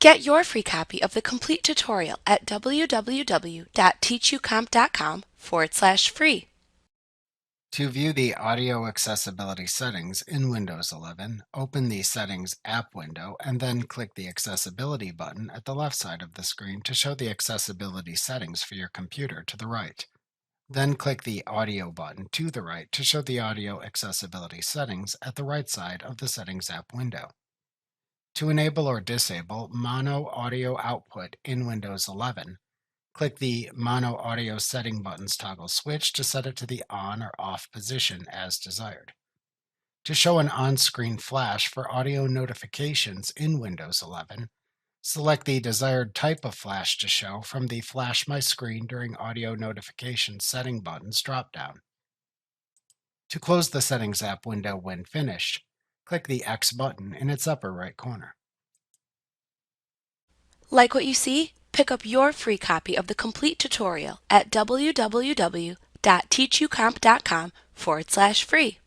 Get your free copy of the complete tutorial at www.teachucomp.com/free. To view the audio accessibility settings in Windows 11, open the Settings app window and then click the Accessibility button at the left side of the screen to show the accessibility settings for your computer to the right. Then click the Audio button to the right to show the audio accessibility settings at the right side of the Settings app window. To enable or disable mono audio output in Windows 11, click the Mono Audio Setting button's toggle switch to set it to the on or off position as desired. To show an on-screen flash for audio notifications in Windows 11, select the desired type of flash to show from the Flash My Screen During Audio Notification Setting button's dropdown. To close the Settings app window when finished, click the X button in its upper right corner. Like what you see? Pick up your free copy of the complete tutorial at www.teachucomp.com/free.